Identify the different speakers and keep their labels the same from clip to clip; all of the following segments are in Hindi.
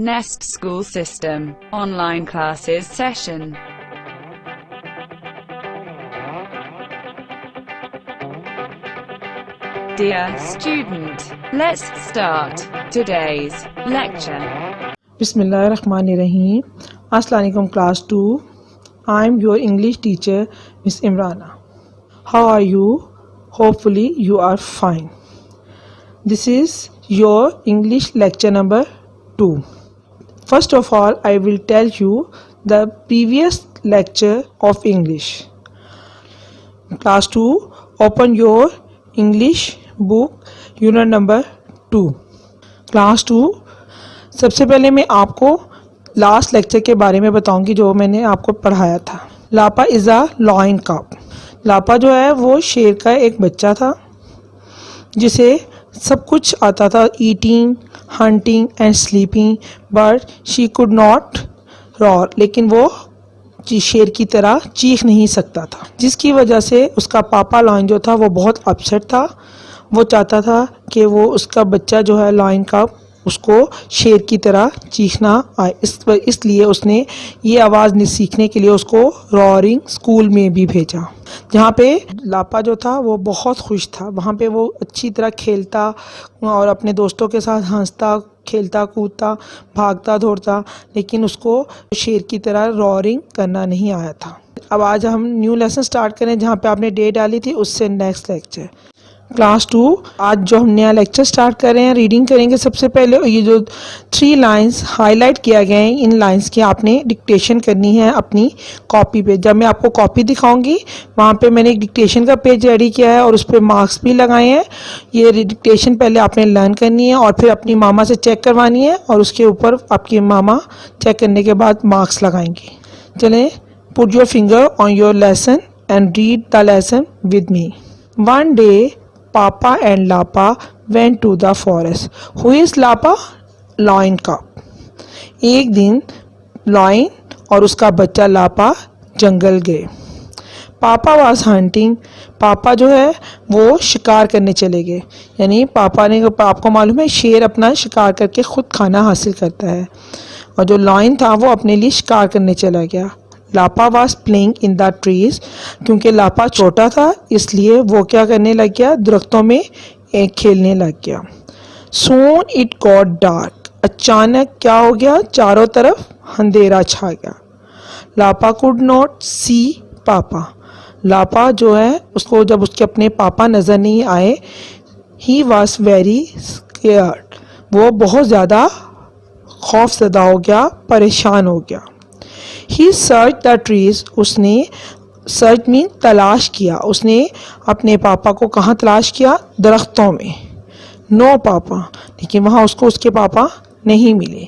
Speaker 1: Nest School System, Online Classes Session. Dear student, let's start today's lecture.
Speaker 2: Bismillahirrahmanirrahim. Assalamualaikum class 2. I am your English teacher, Miss Imrana. How are you? Hopefully you are fine. This is your English lecture number 2. First of all, I will tell you the previous lecture of English. Class 2, open your English book, unit number 2. Class 2, सबसे पहले मैं आपको लास्ट लेक्चर के बारे में बताऊंगी जो मैंने आपको पढ़ाया था. लापा इज़ अ लॉयन कप. लापा जो है वो शेर का एक बच्चा था जिसे सब कुछ आता था, eating, hunting and sleeping, but she could not roar. लेकिन वो शेर की तरह चीख नहीं सकता था, जिसकी वजह से उसका पापा लॉयन जो था वो बहुत अपसेट था. वो चाहता था कि वो उसका बच्चा जो है लॉयन का उसको शेर की तरह चीखना आए. इसलिए उसने ये आवाज़ सीखने के लिए उसको रॉरिंग स्कूल में भी भेजा, जहाँ पे लापा जो था वो बहुत खुश था. वहाँ पे वो अच्छी तरह खेलता और अपने दोस्तों के साथ हंसता, खेलता कूदता, भागता दौड़ता, लेकिन उसको शेर की तरह रॉरिंग करना नहीं आया था. अब आज हम न्यू लेसन स्टार्ट करें जहाँ पे आपने डे डाली थी, उससे नेक्स्ट लेक्चर. क्लास 2, आज जो हम नया लेक्चर स्टार्ट कर रहे हैं, रीडिंग करेंगे. सबसे पहले ये जो 3 लाइंस हाईलाइट किया गया है, इन लाइंस की आपने डिक्टेशन करनी है अपनी कॉपी पे. जब मैं आपको कॉपी दिखाऊंगी वहाँ पे मैंने एक डिक्टेशन का पेज रेडी किया है और उस पर मार्क्स भी लगाए हैं. ये डिक्टेशन पहले आपने लर्न करनी है और फिर अपनी मामा से चेक करवानी है और उसके ऊपर आपकी मामा चेक करने के बाद मार्क्स लगाएंगी. चलें, put your finger on your lesson and read the lesson with me. One day Papa and Lapa went to the forest. Who is Lapa? Lion cub. एक दिन लॉयन और उसका बच्चा लापा जंगल गए. पापा वाज हंटिंग. पापा जो है वो शिकार करने चले गए. यानी पापा ने, आपको मालूम है शेर अपना शिकार करके खुद खाना हासिल करता है, और जो लॉयन था वो अपने लिए शिकार करने चला गया. Lapa was playing in the trees. क्योंकि लापा छोटा था इसलिए वो क्या करने लग गया, दरख्तों में खेलने लग गया. Soon it got dark. अचानक क्या हो गया, चारों तरफ अंधेरा छा गया. लापा कुड नॉट सी पापा. लापा जो है उसको जब उसके अपने पापा नज़र नहीं आए, ही वॉज वेरी स्केयर्ड. वो बहुत ज़्यादा खौफजदा हो गया, परेशान हो गया. ही सर्च द ट्रीज. उसने सर्च मीन तलाश किया. उसने अपने पापा को कहाँ तलाश किया, दरख्तों में. नो पापा. लेकिन वहाँ उसको उसके पापा नहीं मिले.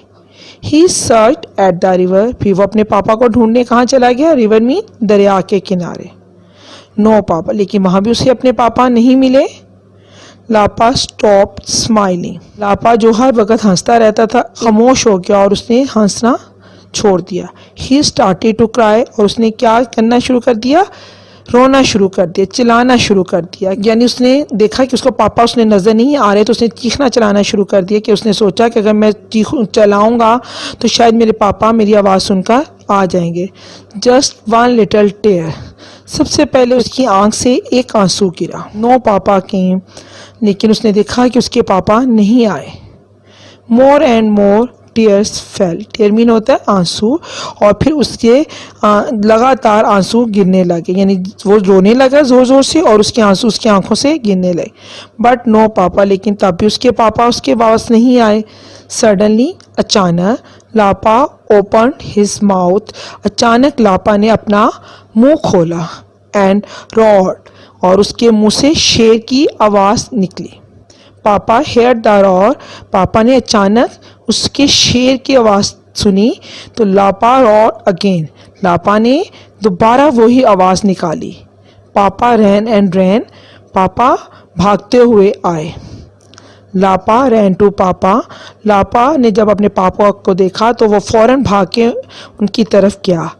Speaker 2: ही सर्च एट द रिवर. फिर वो अपने पापा को ढूंढने कहाँ चला गया, रिवर मीन दरिया के किनारे. नो पापा. लेकिन वहाँ भी उसे अपने पापा नहीं मिले. लापा स्टॉप स्माइलिंग. लापा जो हर वक्त हंसता रहता था खामोश हो गया और उसने हंसना छोड़ दिया. He started to cry. और उसने क्या करना शुरू कर दिया, रोना शुरू कर दिया, चिल्लाना शुरू कर दिया. यानी उसने देखा कि उसको पापा उसने नज़र नहीं आ रहे तो उसने चीखना चलाना शुरू कर दिया. कि उसने सोचा कि अगर मैं चलाऊंगा तो शायद मेरे पापा मेरी आवाज़ सुनकर आ जाएंगे. जस्ट वन लिटल टेयर. सबसे पहले उसकी आंख से एक आंसू गिरा. नो पापा केम. लेकिन उसने देखा कि उसके पापा नहीं आए. More and more tears fell. Tear mean होता है आंसू. और फिर उसके लगातार आंसू गिरने लगे. यानी वो रोने लगा ज़ोर ज़ोर से और उसके आंसू उसकी आंखों से गिरने लगे. बट नो पापा. लेकिन तब भी उसके पापा उसके पास नहीं आए. सडनली अचानक लापा ओपन हिज माउथ. अचानक लापा ने अपना मुंह खोला. And rod. और उसके मुंह से शेर की आवाज़ निकली. पापा हेयर द रॉर. पापा ने अचानक उसके शेर की आवाज़ सुनी तो लापा रॉर अगेन. लापा ने दोबारा वही आवाज़ निकाली. पापा रैन एंड रैन. पापा भागते हुए आए. लापा रैन टू पापा. लापा ने जब अपने पापा को देखा तो वो फ़ौरन भाग के उनकी तरफ गया.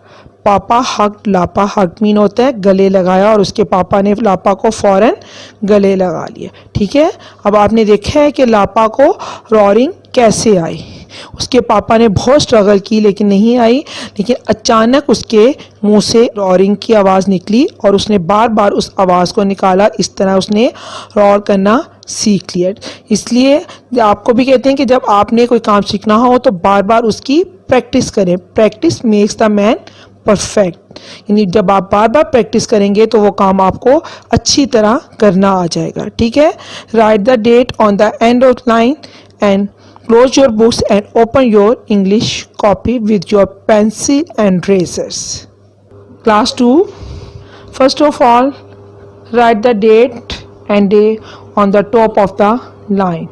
Speaker 2: पापा हग. लापा हग मीन होता है गले लगाया और उसके पापा ने लापा को फ़ौरन गले लगा लिया. ठीक है, अब आपने देखा है कि लापा को रॉरिंग कैसे आई. उसके पापा ने बहुत स्ट्रगल की लेकिन नहीं आई, लेकिन अचानक उसके मुंह से रॉरिंग की आवाज़ निकली और उसने बार बार उस आवाज़ को निकाला। इस तरह उसने रॉर करना सीख लिया। इसलिए आपको भी कहते हैं कि जब आपने कोई काम सीखना हो तो बार बार उसकी प्रैक्टिस करें। Practice makes the man perfect, यानी जब आप बार बार प्रैक्टिस करेंगे तो वो काम आपको अच्छी तरह करना आ जाएगा। ठीक है, write the date on the end of line and close your books and open your English copy with your pencil and razors. Class 2, first of all, write the date and day on the top of the line.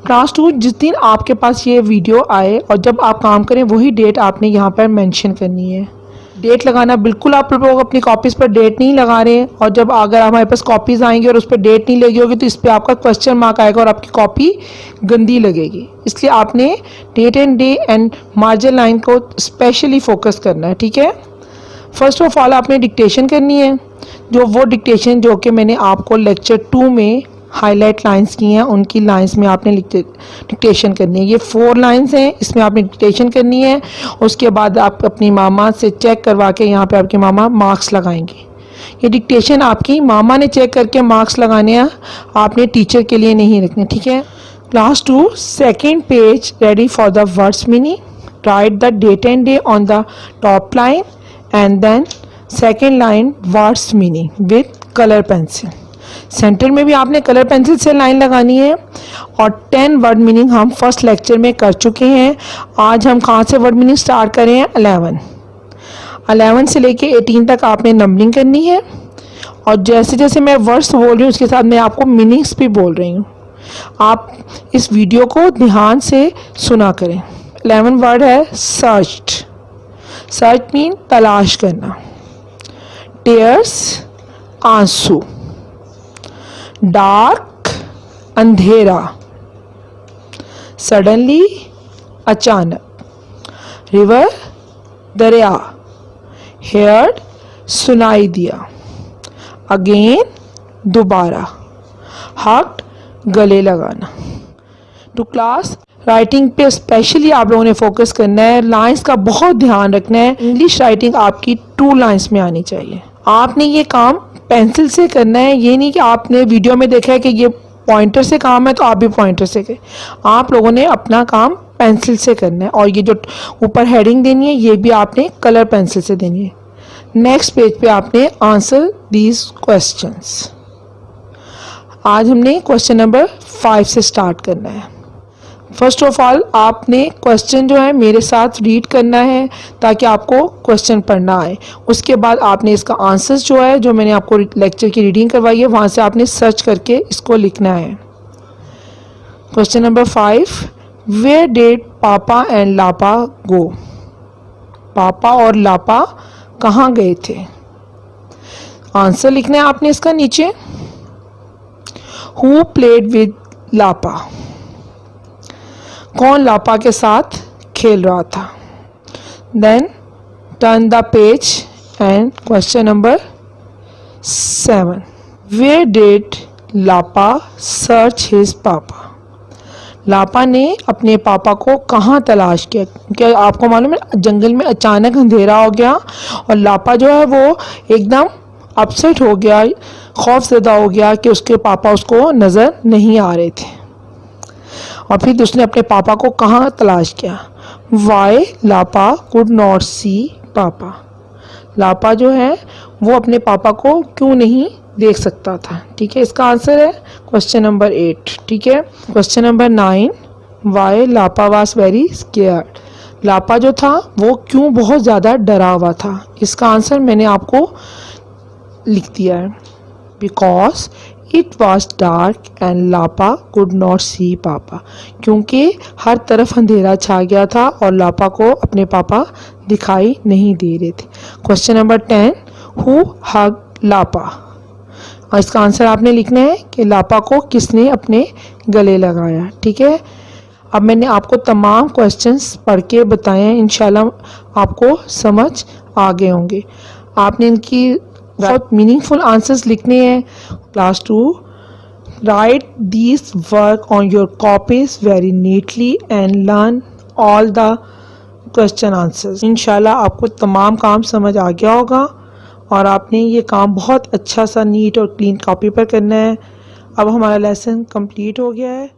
Speaker 2: Class 2, जिस दिन आपके पास ये वीडियो आए और जब आप काम करें वही डेट आपने यहाँ पर मेंशन करनी है। डेट लगाना बिल्कुल आप लोग अपनी कॉपीज़ पर डेट नहीं लगा रहे हैं, और जब अगर हमारे पास कॉपीज़ आएंगी और उस पर डेट नहीं लगी होगी तो इस पर आपका क्वेश्चन मार्क आएगा और आपकी कॉपी गंदी लगेगी। इसलिए आपने date and day and margin line को स्पेशली फोकस करना है। ठीक है, फर्स्ट ऑफ ऑल आपने डिक्टेशन करनी है, जो वो डिक्टेशन जो कि मैंने आपको लेक्चर 2 में हाईलाइट लाइंस की हैं उनकी लाइंस में आपने डिक्टेशन करनी है। ये 4 लाइंस हैं, इसमें आपने डिक्टेशन करनी है। उसके बाद आप अपनी मामा से चेक करवा के यहाँ पे आपके मामा मार्क्स लगाएंगे। ये डिक्टेशन आपकी मामा ने चेक करके मार्क्स लगाने हैं, आपने टीचर के लिए नहीं रखने। ठीक है, class 2 second page, ready for the words meaning. Write the date and day on the top line and then second line words meaning with colour pencil. Centre में भी आपने कलर पेंसिल से लाइन लगानी है। और 10 वर्ड मीनिंग हम फर्स्ट लेक्चर में कर चुके हैं। आज हम कहाँ से वर्ड मीनिंग स्टार्ट कर रहे हैं? 11 से लेके 18 तक आपने नंबरिंग करनी है, और जैसे जैसे मैं वर्ड्स बोल रही हूँ उसके साथ मैं आपको मीनिंग्स भी बोल रही हूँ। आप इस वीडियो को ध्यान से सुना करें। 11 वर्ड है सर्च। सर्च मीन तलाश करना। टेयर्स आंसू। डार्क अंधेरा। सडनली अचानक। रिवर दरिया। हेयर्ड सुनाई दिया। अगेन दोबारा। हग्ड गले लगाना। टू क्लास राइटिंग पे स्पेशली आप लोगों ने फोकस करना है, लाइंस का बहुत ध्यान रखना है। इंग्लिश राइटिंग आपकी 2 लाइंस में आनी चाहिए। आपने ये काम पेंसिल से करना है, ये नहीं कि आपने वीडियो में देखा है कि ये पॉइंटर से काम है तो आप भी पॉइंटर से करें। आप लोगों ने अपना काम पेंसिल से करना है, और ये जो ऊपर हेडिंग देनी है ये भी आपने कलर पेंसिल से देनी है। नेक्स्ट पेज पे आपने आंसर दीज क्वेश्चंस। आज हमने क्वेश्चन नंबर 5 से स्टार्ट करना है। फर्स्ट ऑफ ऑल आपने क्वेश्चन जो है मेरे साथ रीड करना है ताकि आपको क्वेश्चन पढ़ना आए। उसके बाद आपने इसका आंसर्स जो है, जो मैंने आपको लेक्चर की रीडिंग करवाई है, वहाँ से आपने सर्च करके इसको लिखना है। क्वेश्चन नंबर 5, वेयर डिड पापा एंड लापा गो? पापा और लापा कहाँ गए थे? आंसर लिखना है आपने इसका नीचे। Who played with Lapa? कौन लापा के साथ खेल रहा था? Then turn the page and question number 7, where did Lapa search his papa? Lapa ने अपने पापा को कहाँ तलाश किया? क्योंकि आपको मालूम है जंगल में अचानक अंधेरा हो गया और लापा जो है वो एकदम अपसेट हो गया, खौफजदा हो गया कि उसके पापा उसको नज़र नहीं आ रहे थे। और फिर उसने अपने पापा को कहाँ तलाश किया? वाई लापा कुड नॉट सी पापा? लापा जो है वो अपने पापा को क्यों नहीं देख सकता था? ठीक है, इसका आंसर है क्वेश्चन नंबर 8। ठीक है, question number 9, why Lapa was very scared? Lapa जो था वो क्यों बहुत ज़्यादा डरा हुआ था? इसका आंसर मैंने आपको लिख दिया है। Because it was dark and Lapa could not see papa. क्योंकि हर तरफ अंधेरा छा गया था और लापा को अपने पापा दिखाई नहीं दे रहे थे। क्वेश्चन नंबर 10, हु हग लापा? और इसका आंसर आपने लिखना है कि लापा को किसने अपने गले लगाया। ठीक है, अब मैंने आपको तमाम क्वेश्चंस पढ़ के बताए हैं, इंशाल्लाह आपको समझ आ गए होंगे। आपने इनकी बहुत मीनिंगफुल आंसर्स लिखने हैं। Class 2 Write these work on your copies very neatly and learn all the question answers. इंशाल्लाह आपको तमाम काम समझ आ गया होगा और आपने ये काम बहुत अच्छा सा नीट और क्लीन कॉपी पर करना है। अब हमारा लेसन कंप्लीट हो गया है।